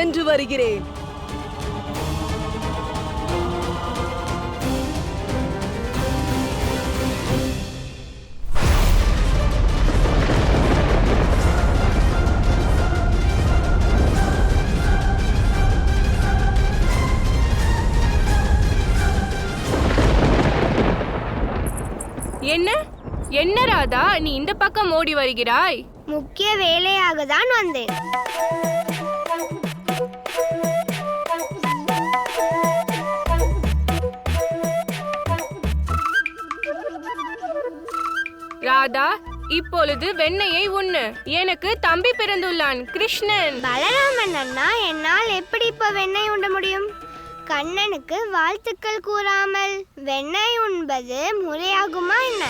சென்று வருகிறேன். என்ன என்ன ராதா, நீ இந்த பக்கம் ஓடி வருகிறாய்? முக்கிய வேலையாக தான் வந்தேன். ராதா, இப்பொழுது வெண்ணெயை உண்ணு. எனக்கு தம்பி பிறந்துள்ளான், கிருஷ்ணன். பலராமன் அண்ணா, என்னால் எப்படி இப்ப வெண்ணெய் உண்ண முடியும்? கண்ணனுக்கு வாழ்த்துக்கள் கூறாமல் வெண்ணெய் உண்பது முறையாகுமா என்ன?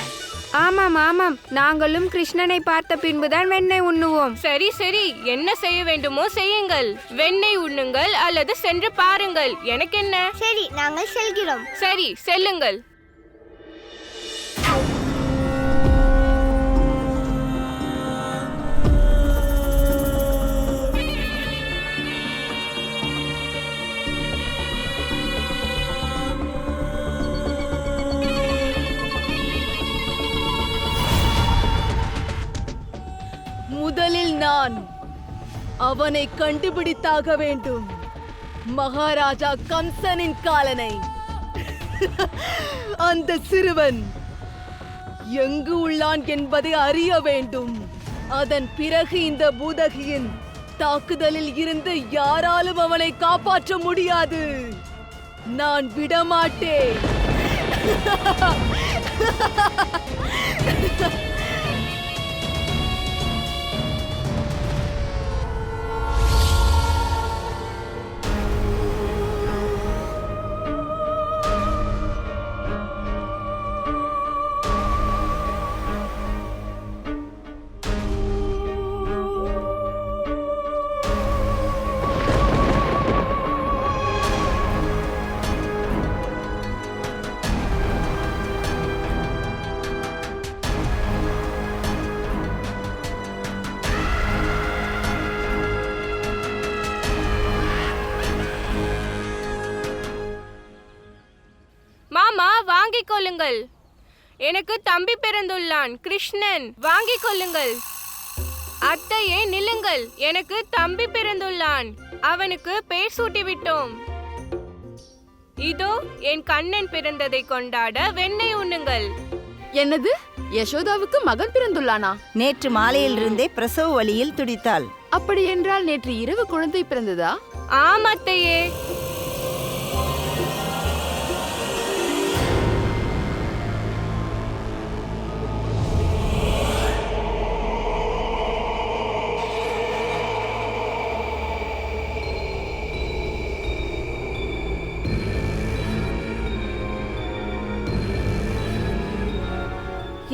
ஆமாம் ஆமாம், நாங்களும் கிருஷ்ணனை பார்த்த பின்புதான் வெண்ணெய் உண்ணுவோம். சரி சரி, என்ன செய்ய வேண்டுமோ செய்யுங்கள். வெண்ணெய் உண்ணுங்கள் அல்லது சென்று பாருங்கள், எனக்கு என்ன. சரி, நாங்கள் செல்கிறோம். சரி, செல்லுங்கள். முதலில் நான் அவனை கண்டுபிடித்தாக வேண்டும். மகாராஜா கம்சனின் காலனை. அந்த சிறுவன் எங்கு உள்ளான் என்பதை அறிய வேண்டும். அதன் பிறகு இந்த பூதகியின் தாக்குதலில் இருந்து யாராலும் அவனை காப்பாற்ற முடியாது. நான் விடமாட்டேன். மாமா, வாங்கிக் கொள்ளுங்கள். எனக்கு தம்பி பிறந்துள்ளான், கிருஷ்ணன். வாங்கிக் கொள்ளுங்கள். அத்தையே, நில்லுங்கள். எனக்கு தம்பி பிறந்துள்ளான். அவனுக்கு பேர் சூட்டி விட்டோம். இதோ என் கண்ணன் பிறந்ததை கொண்டாட வெண்ணெய் உண்ணுங்கள். என்னது, யசோதாவுக்கு மகன் பிறந்துள்ளானா? நேற்று மாலையிலிருந்தே பிரசவ வலியில் துடித்தாள். அப்படி என்றால் நேற்று இரவு குழந்தை பிறந்ததா? ஆம் அத்தையே.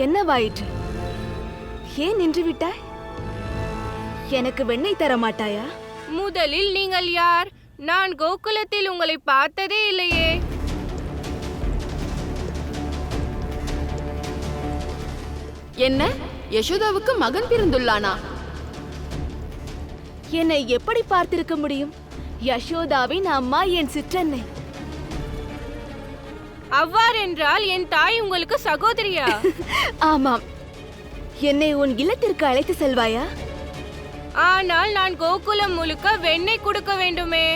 என்னவாயிற்று? ஏன் நின்று விட்டாய்? எனக்கு வெண்ணெய் தர மாட்டாயா? முதலில் நீங்கள் யார்? நான் கோகுலத்தில் உங்களை பார்த்ததே இல்லையே. என்ன, யசோதாவுக்கு மகன் பிறந்துள்ளானா? என்னை எப்படி பார்த்திருக்க முடியும்? யசோதாவின் அம்மா என் சிற்றன்னை. அவ்வாறென்றால் என் தாய் உங்களுக்கு சகோதரியா? ஆமாம். என்னை உன் இல்லத்திற்கு அழைத்து செல்வாயா? ஆனால் நான் கோகுலம் முழுக்க வெண்ணெய் கொடுக்க வேண்டுமே.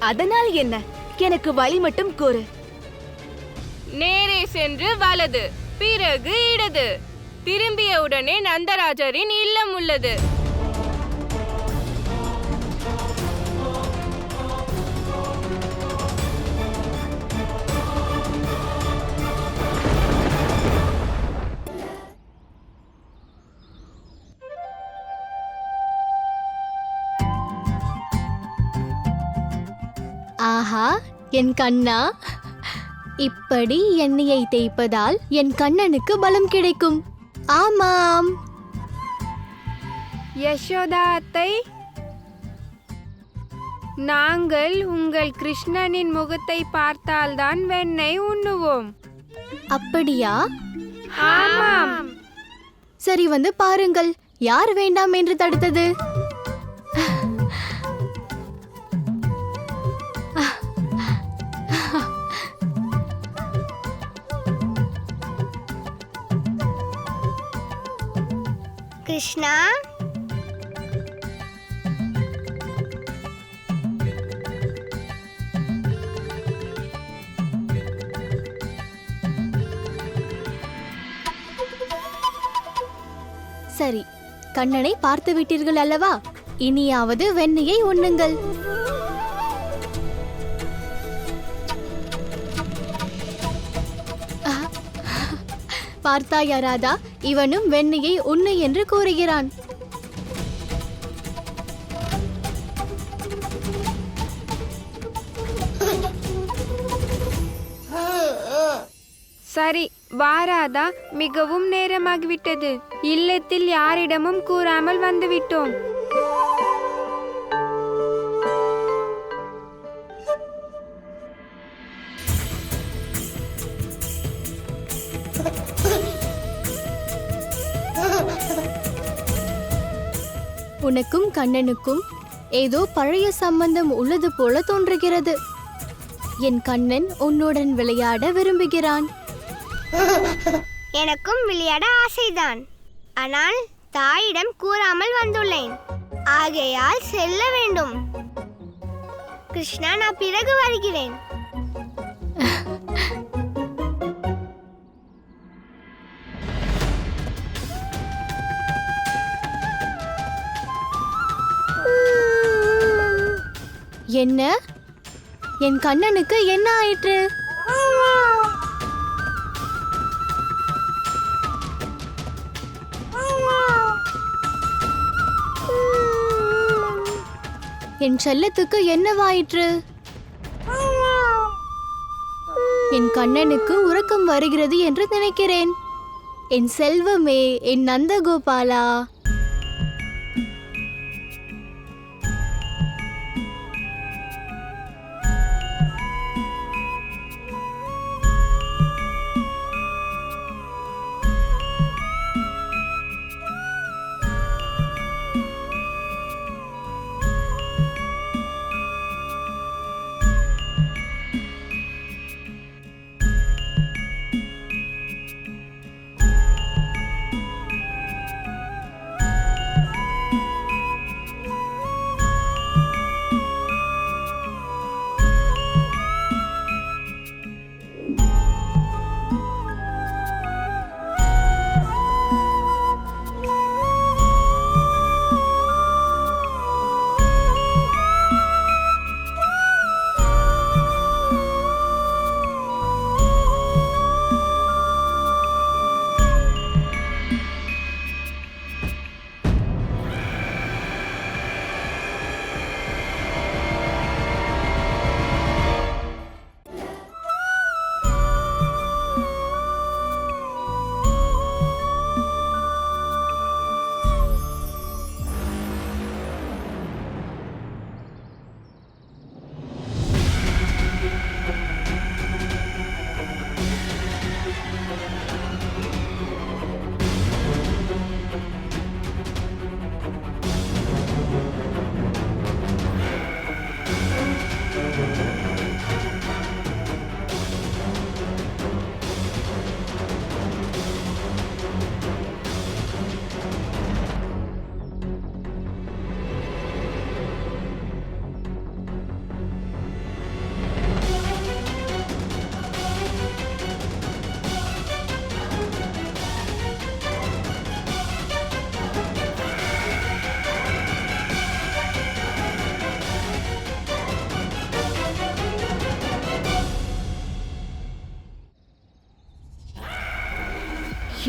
அதனால் என்ன? எனக்கு வழி மட்டும் கூறு. நேரே சென்று வலது, பிறகு இடது. திரும்பியவுடனே நந்தராஜரின் இல்லம் உள்ளது. ஆஹா, என் கண்ணா, இப்படி எண்ணெயை தேய்ப்பதால் என் கண்ணனுக்கு பலம் கிடைக்கும். ஆமாம். யசோதா அத்தை, நாங்கள் உங்கள் கிருஷ்ணனின் முகத்தை பார்த்தால்தான் வெண்ணெய் உண்ணுவோம். அப்படியா? ஆமாம். சரி, வந்து பாருங்கள். யார் வேண்டாம் என்று தடுத்தது? கிருஷ்ணா, சரி, கண்ணனை பார்த்து விட்டீர்கள் அல்லவா? இனியாவது வெண்ணெயை உண்ணுங்கள். பார்த்தாயா ராதா, இவனும் வெண்ணெயை உண்ணு என்று கூறுகிறான். சரி வாராதா, மிகவும் நேரமாகிவிட்டது. இல்லத்தில் யாரிடமும் கூறாமல் வந்துவிட்டோம். உனக்கும் கண்ணனுக்கும் ஏதோ பழைய சம்பந்தம் உள்ளது போல தோன்றுகிறது. என் கண்ணன் உன்னுடன் விளையாட விரும்புகிறான். எனக்கும் விளையாட ஆசைதான். ஆனால் தாயிடம் கூறாமல் வந்துள்ளேன். ஆகையால் செல்ல வேண்டும். கிருஷ்ணா, நான் பிறகு வருகிறேன். என்ன? என் கண்ணனுக்கு என்ன ஆயிற்று? என் செல்லத்துக்கு என்னவாயிற்று? என் கண்ணனுக்கு உறக்கம் வருகிறது என்று நினைக்கிறேன். என் செல்வமே, என் நந்தகோபாலா.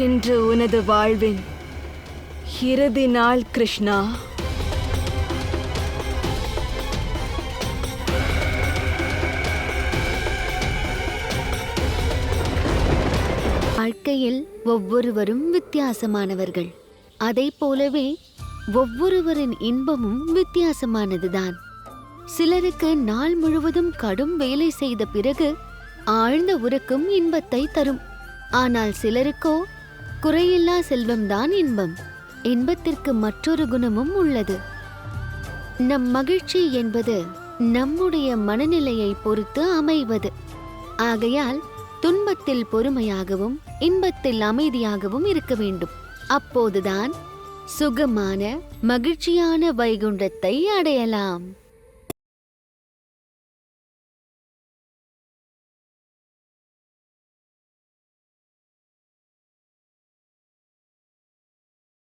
இன்று உனது வாழ்வின் இறுதி நாள் கிருஷ்ணா. வாழ்க்கையில் ஒவ்வொருவரும் வித்தியாசமானவர்கள். அதை போலவே ஒவ்வொருவரின் இன்பமும் வித்தியாசமானதுதான். சிலருக்கு நாள் முழுவதும் கடும் வேலை செய்த பிறகு ஆழ்ந்த உறக்கம் இன்பத்தை தரும். ஆனால் சிலருக்கோ குறையில்லா செல்வம்தான் இன்பம். இன்பத்திற்கு மற்றொரு குணமும் உள்ளது. நம் மகிழ்ச்சி என்பது நம்முடைய மனநிலையை பொறுத்து அமைவது. ஆகையால் துன்பத்தில் பொறுமையாகவும் இன்பத்தில் அமைதியாகவும் இருக்க வேண்டும். அப்போதுதான் சுகமான மகிழ்ச்சியான வைகுண்டத்தை அடையலாம்.